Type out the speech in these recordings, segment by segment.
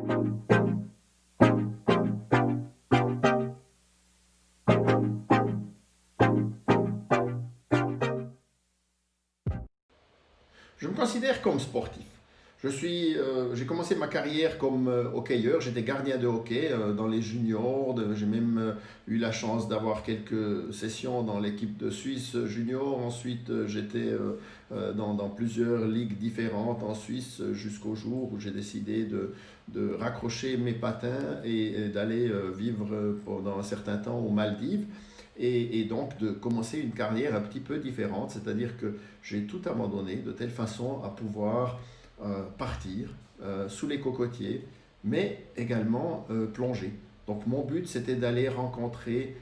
Je me considère comme sportif. J'ai commencé ma carrière comme hockeyeur. J'étais gardien de hockey dans les juniors. J'ai même eu la chance d'avoir quelques sessions dans l'équipe de Suisse junior. Ensuite, j'étais dans plusieurs ligues différentes en Suisse jusqu'au jour où j'ai décidé de raccrocher mes patins et d'aller vivre pendant un certain temps aux Maldives et donc de commencer une carrière un petit peu différente, c'est-à-dire que j'ai tout abandonné de telle façon à pouvoir partir sous les cocotiers, mais également plonger. Donc mon but, c'était d'aller rencontrer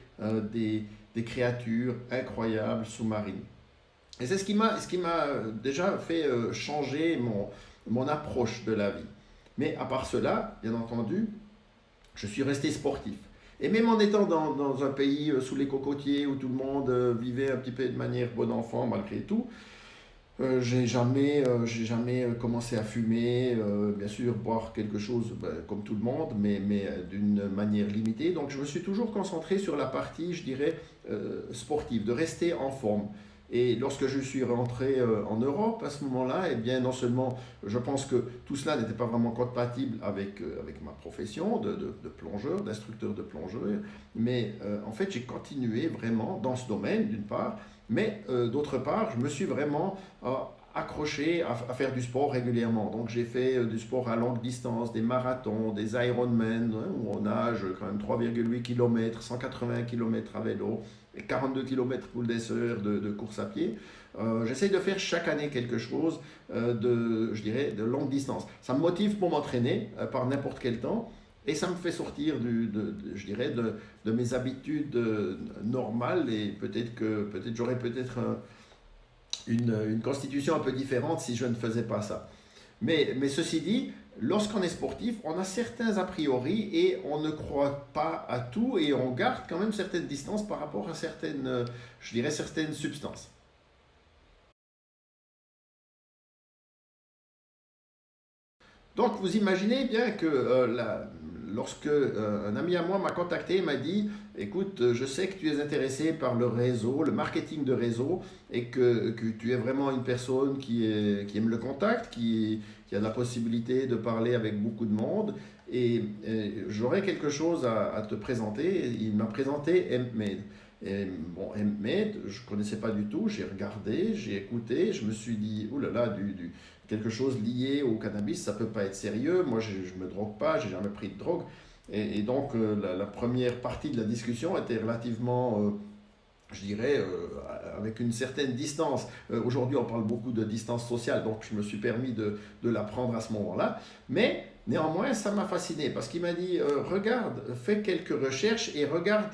des créatures incroyables sous-marines. Et c'est ce qui m'a déjà fait changer mon approche de la vie. Mais à part cela, bien entendu, je suis resté sportif. Et même en étant dans un pays sous les cocotiers où tout le monde vivait un petit peu de manière bon enfant malgré tout, j'ai jamais commencé à fumer, bien sûr boire quelque chose comme tout le monde, mais d'une manière limitée. Donc je me suis toujours concentré sur la partie, je dirais, sportive, de rester en forme. Et lorsque je suis rentré en Europe à ce moment-là, eh bien non seulement je pense que tout cela n'était pas vraiment compatible avec ma profession de plongeur, d'instructeur de plongeur, mais en fait j'ai continué vraiment dans ce domaine d'une part, mais d'autre part, je me suis vraiment accroché à faire du sport régulièrement. Donc j'ai fait du sport à longue distance, des marathons, des Ironman, hein, où on nage quand même 3,8 km, 180 km à vélo, et 42 km pour le dessert de course à pied. J'essaye de faire chaque année quelque chose je dirais, de longue distance. Ça me motive pour m'entraîner par n'importe quel temps. Et ça me fait sortir je dirais, de mes habitudes normales et peut-être j'aurais peut-être une constitution un peu différente si je ne faisais pas ça. Mais ceci dit, lorsqu'on est sportif, on a certains a priori et on ne croit pas à tout et on garde quand même certaines distances par rapport à certaines, je dirais, certaines substances. Donc, vous imaginez bien que lorsque un ami à moi m'a contacté, il m'a dit, écoute, je sais que tu es intéressé par le réseau, le marketing de réseau, et que tu es vraiment une personne qui aime le contact, qui a la possibilité de parler avec beaucoup de monde, et j'aurais quelque chose à te présenter. Il m'a présenté HempMade. Et bon, HempMade, je ne connaissais pas du tout, j'ai regardé, j'ai écouté, je me suis dit, oulala, quelque chose lié au cannabis, ça peut pas être sérieux. Moi, je me drogue pas, j'ai jamais pris de drogue. Et donc, la première partie de la discussion était relativement, je dirais, avec une certaine distance. Aujourd'hui, on parle beaucoup de distance sociale, donc je me suis permis de la prendre à ce moment-là. Mais néanmoins, ça m'a fasciné parce qu'il m'a dit, regarde, fais quelques recherches et regarde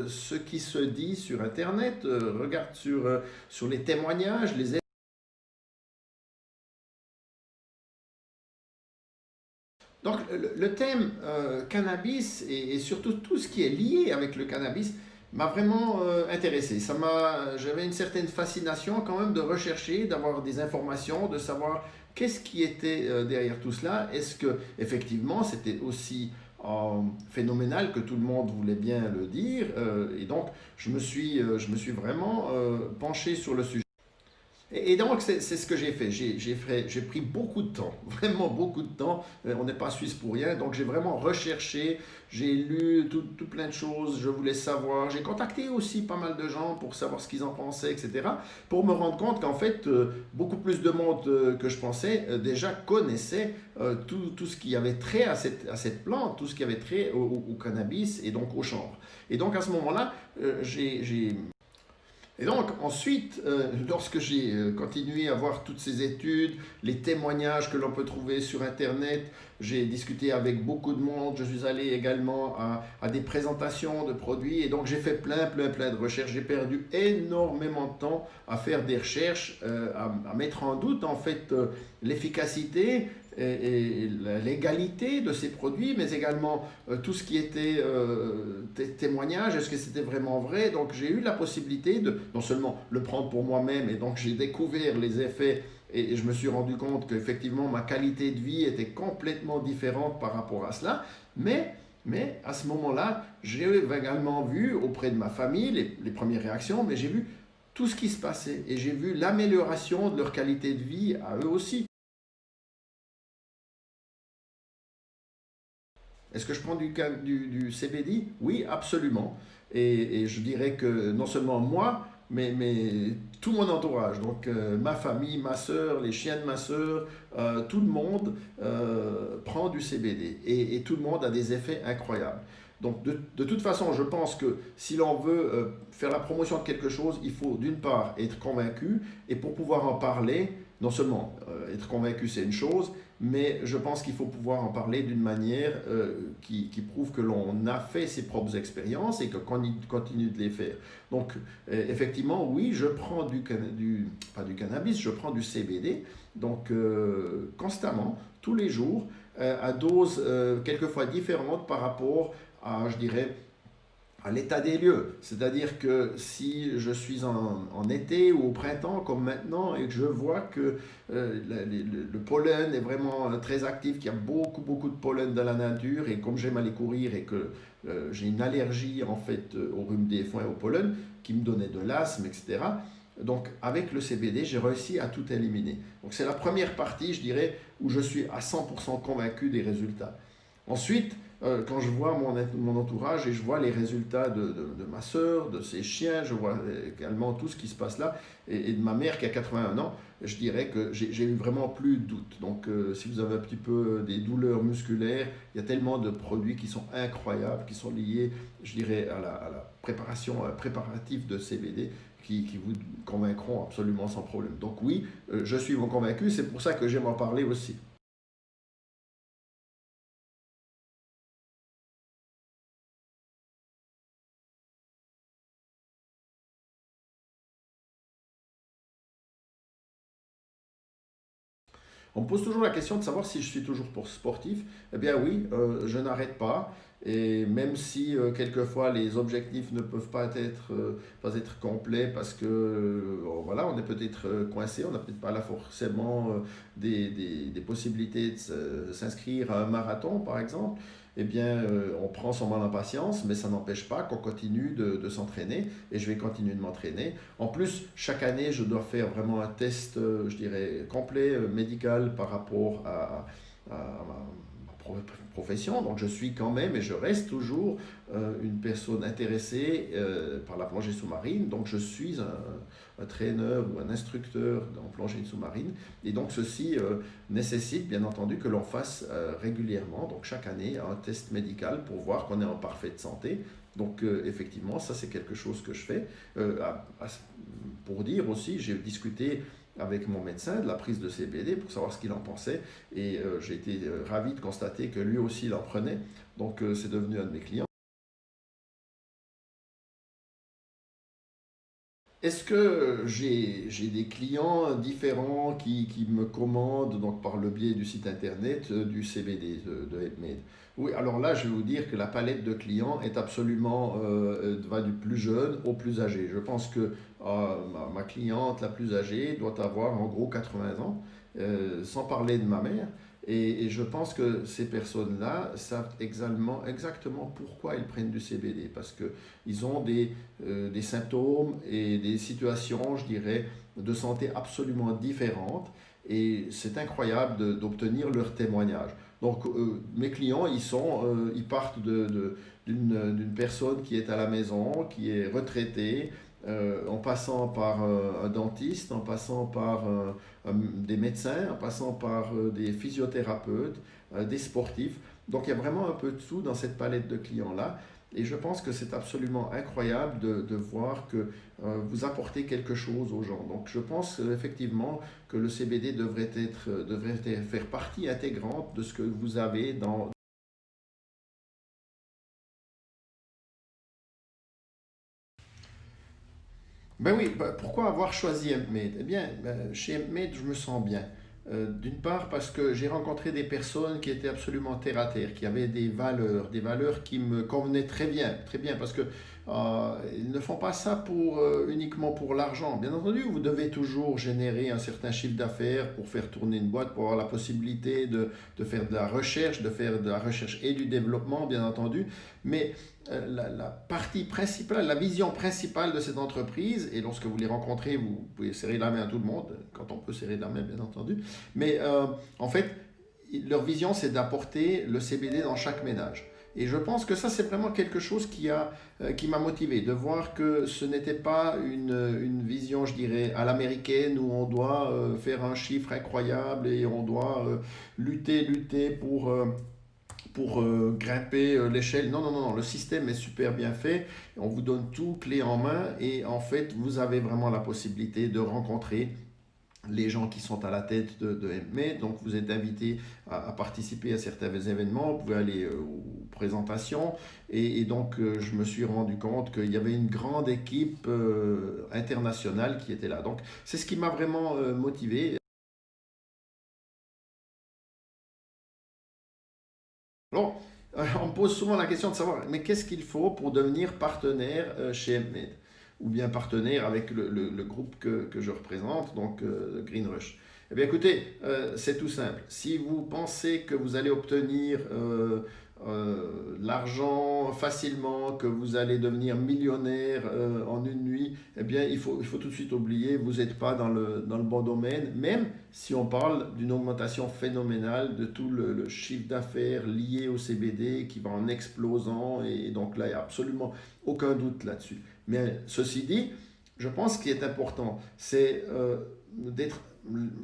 ce qui se dit sur Internet, regarde sur les témoignages, les Donc le thème cannabis et surtout tout ce qui est lié avec le cannabis m'a vraiment intéressé. J'avais une certaine fascination quand même de rechercher, d'avoir des informations, de savoir qu'est-ce qui était derrière tout cela. Est-ce que effectivement c'était aussi phénoménal que tout le monde voulait bien le dire. Et donc je me suis vraiment penché sur le sujet. Et donc, c'est ce que j'ai fait. J'ai pris beaucoup de temps, vraiment beaucoup de temps. On n'est pas suisse pour rien. Donc, j'ai vraiment recherché, j'ai lu tout plein de choses. Je voulais savoir. J'ai contacté aussi pas mal de gens pour savoir ce qu'ils en pensaient, etc. Pour me rendre compte qu'en fait, beaucoup plus de monde que je pensais déjà connaissait tout ce qui avait trait à cette plante, tout ce qui avait trait au cannabis et donc au chanvre. Et donc, à ce moment-là, j'ai et donc ensuite, lorsque j'ai continué à voir toutes ces études, les témoignages que l'on peut trouver sur Internet, j'ai discuté avec beaucoup de monde, je suis allé également à des présentations de produits et donc j'ai fait plein de recherches. J'ai perdu énormément de temps à faire des recherches, à mettre en doute en fait l'efficacité et la légalité de ces produits, mais également tout ce qui était témoignage, est-ce que c'était vraiment vrai? Donc j'ai eu la possibilité de non seulement le prendre pour moi-même, et donc j'ai découvert les effets et je me suis rendu compte qu'effectivement ma qualité de vie était complètement différente par rapport à cela. Mais à ce moment-là, j'ai également vu auprès de ma famille les premières réactions, mais j'ai vu tout ce qui se passait et j'ai vu l'amélioration de leur qualité de vie à eux aussi. Est-ce que je prends du CBD? Oui, absolument. Et je dirais que non seulement moi, mais tout mon entourage, donc ma famille, ma sœur, les chiens de ma sœur, tout le monde prend du CBD et tout le monde a des effets incroyables. Donc de toute façon, je pense que si l'on veut faire la promotion de quelque chose, il faut d'une part être convaincu et pour pouvoir en parler, non seulement être convaincu c'est une chose, mais je pense qu'il faut pouvoir en parler d'une manière qui prouve que l'on a fait ses propres expériences et qu'on continue de les faire. Donc, effectivement, oui, je prends pas du cannabis, je prends du CBD, donc constamment, tous les jours, à doses quelquefois différentes par rapport à, je dirais, à l'état des lieux. C'est-à-dire que si je suis en été ou au printemps comme maintenant et que je vois que le pollen est vraiment très actif, qu'il y a beaucoup, beaucoup de pollen dans la nature et comme j'aime aller courir et que j'ai une allergie en fait au rhume des foins et au pollen qui me donnait de l'asthme, etc. Donc avec le CBD, j'ai réussi à tout éliminer. Donc c'est la première partie, je dirais, où je suis à 100% convaincu des résultats. Ensuite, quand je vois mon entourage et je vois les résultats de ma sœur, de ses chiens, je vois également tout ce qui se passe là, et de ma mère qui a 81 ans, je dirais que j'ai eu vraiment plus de doute. Donc, si vous avez un petit peu des douleurs musculaires, il y a tellement de produits qui sont incroyables, qui sont liés, je dirais, à la préparation, préparatif de CBD, qui vous convaincront absolument sans problème. Donc oui, je suis convaincu, c'est pour ça que j'aime en parler aussi. On me pose toujours la question de savoir si je suis toujours pour sportif. Eh bien oui, je n'arrête pas. Et même si quelquefois les objectifs ne peuvent pas être complets parce que voilà, on est peut-être coincé, on n'a peut-être pas là forcément des possibilités de s'inscrire à un marathon par exemple, eh bien on prend son mal en patience, mais ça n'empêche pas qu'on continue de s'entraîner et je vais continuer de m'entraîner. En plus, chaque année, je dois faire vraiment un test, je dirais, complet, médical par rapport à ma profession. Donc je suis quand même et je reste toujours une personne intéressée par la plongée sous-marine. Donc je suis un traîneur ou un instructeur en plongée sous-marine. Et donc ceci nécessite bien entendu que l'on fasse régulièrement, donc chaque année, un test médical pour voir qu'on est en parfaite santé. Donc effectivement, ça c'est quelque chose que je fais. Pour dire aussi, j'ai discuté avec mon médecin de la prise de CBD pour savoir ce qu'il en pensait et j'ai été ravi de constater que lui aussi il en prenait. Donc c'est devenu un de mes clients. Est-ce que j'ai des clients différents qui me commandent donc par le biais du site internet du CBD de HempMade? Oui, alors là, je vais vous dire que la palette de clients est absolument va du plus jeune au plus âgé. Je pense que ma cliente la plus âgée doit avoir en gros 80 ans, sans parler de ma mère. Et je pense que ces personnes-là savent exactement pourquoi ils prennent du CBD, parce qu'ils ont des symptômes et des situations, je dirais, de santé absolument différentes. Et c'est incroyable d'obtenir leur témoignage. Donc, mes clients, ils partent d'une personne qui est à la maison, qui est retraitée, en passant par un dentiste, en passant par des médecins, en passant par des physiothérapeutes, des sportifs. Donc il y a vraiment un peu de tout dans cette palette de clients-là. Et je pense que c'est absolument incroyable de voir que vous apportez quelque chose aux gens. Donc je pense effectivement que le CBD devrait faire partie intégrante de ce que vous avez dans... Ben oui, pourquoi avoir choisi HempMade? Eh bien, chez HempMade, je me sens bien. D'une part parce que j'ai rencontré des personnes qui étaient absolument terre à terre, qui avaient des valeurs qui me convenaient très bien, parce que Ils ne font pas ça uniquement pour l'argent. Bien entendu, vous devez toujours générer un certain chiffre d'affaires pour faire tourner une boîte, pour avoir la possibilité de faire de faire de la recherche et du développement, bien entendu. Mais la partie principale, la vision principale de cette entreprise, et lorsque vous les rencontrez, vous pouvez serrer la main à tout le monde, quand on peut serrer la main, bien entendu. Mais en fait, leur vision, c'est d'apporter le CBD dans chaque ménage. Et je pense que ça, c'est vraiment quelque chose qui m'a motivé, de voir que ce n'était pas une vision, je dirais, à l'américaine où on doit faire un chiffre incroyable et on doit lutter pour grimper l'échelle. Non, non, non, non, le système est super bien fait. On vous donne tout clé en main et en fait, vous avez vraiment la possibilité de rencontrer les gens qui sont à la tête de MME. Donc, vous êtes invité à participer à certains événements, vous pouvez aller aux présentations. Et donc, je me suis rendu compte qu'il y avait une grande équipe internationale qui était là. Donc, c'est ce qui m'a vraiment motivé. Alors, on me pose souvent la question de savoir, mais qu'est-ce qu'il faut pour devenir partenaire chez MMed ou bien partenaire avec le groupe que je représente, donc Green Rush. Eh bien écoutez, c'est tout simple. Si vous pensez que vous allez obtenir l'argent facilement, que vous allez devenir millionnaire en une nuit, eh bien il faut tout de suite oublier, vous n'êtes pas dans le bon domaine, même si on parle d'une augmentation phénoménale de tout le chiffre d'affaires lié au CBD qui va en explosant, et donc là, il n'y a absolument aucun doute là-dessus. Mais ceci dit, je pense qu'il est important, c'est d'être,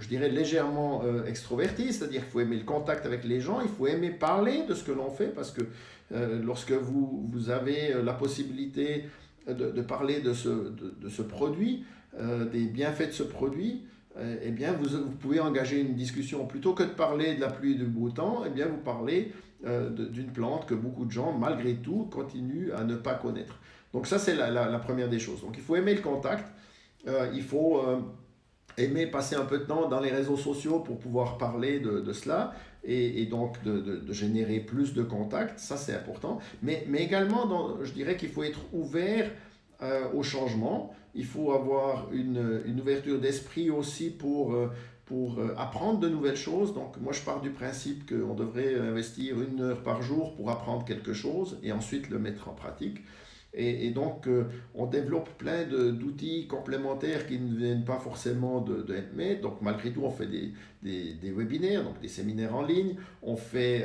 je dirais, légèrement extroverti, c'est-à-dire qu'il faut aimer le contact avec les gens, il faut aimer parler de ce que l'on fait, parce que lorsque vous avez la possibilité de parler de ce produit, des bienfaits de ce produit, eh bien, vous pouvez engager une discussion. Plutôt que de parler de la pluie et du beau temps, eh bien, vous parlez d'une plante que beaucoup de gens, malgré tout, continuent à ne pas connaître. Donc ça, c'est la première des choses. Donc il faut aimer le contact, il faut aimer passer un peu de temps dans les réseaux sociaux pour pouvoir parler de cela et donc de générer plus de contacts, ça c'est important. Mais également, je dirais qu'il faut être ouvert au changement, il faut avoir une ouverture d'esprit aussi pour apprendre de nouvelles choses. Donc moi je pars du principe qu'on devrait investir 1 heure par jour pour apprendre quelque chose et ensuite le mettre en pratique. Et donc, on développe plein d'outils complémentaires qui ne viennent pas forcément de HempMate. Donc, malgré tout, on fait des webinaires, donc des séminaires en ligne. On fait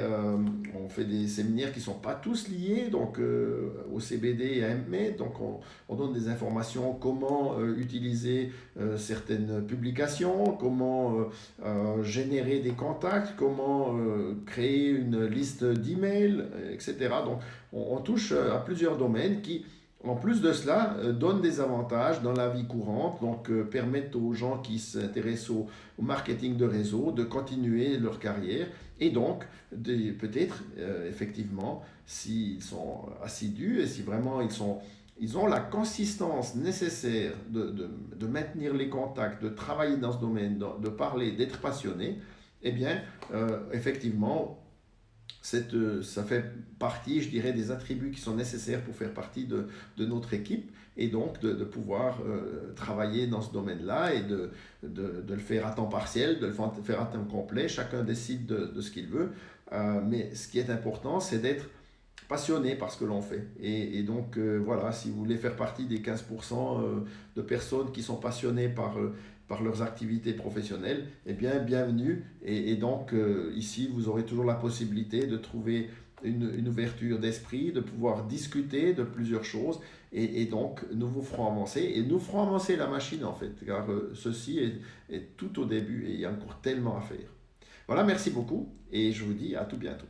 des séminaires qui ne sont pas tous liés donc, au CBD et à HempMate. Donc, on donne des informations, comment utiliser certaines publications, comment générer des contacts, comment créer une liste d'emails, etc. Donc, on touche à plusieurs domaines qui, en plus de cela, donnent des avantages dans la vie courante, donc permettent aux gens qui s'intéressent au marketing de réseau de continuer leur carrière et donc peut-être effectivement s'ils sont assidus et si vraiment ils ont la consistance nécessaire de maintenir les contacts, de travailler dans ce domaine, de parler, d'être passionné, eh bien effectivement ça fait partie, je dirais, des attributs qui sont nécessaires pour faire partie de notre équipe et donc de pouvoir travailler dans ce domaine-là et de le faire à temps partiel, de le faire à temps complet. Chacun décide de ce qu'il veut. Mais ce qui est important, c'est d'être passionné par ce que l'on fait. Et donc, voilà, si vous voulez faire partie des 15% de personnes qui sont passionnées par leurs activités professionnelles, eh bien, bienvenue. Et donc, ici, vous aurez toujours la possibilité de trouver une ouverture d'esprit, de pouvoir discuter de plusieurs choses. Et donc, nous vous ferons avancer. Et nous ferons avancer la machine, en fait, car ceci est tout au début et il y a encore tellement à faire. Voilà, merci beaucoup et je vous dis à tout bientôt.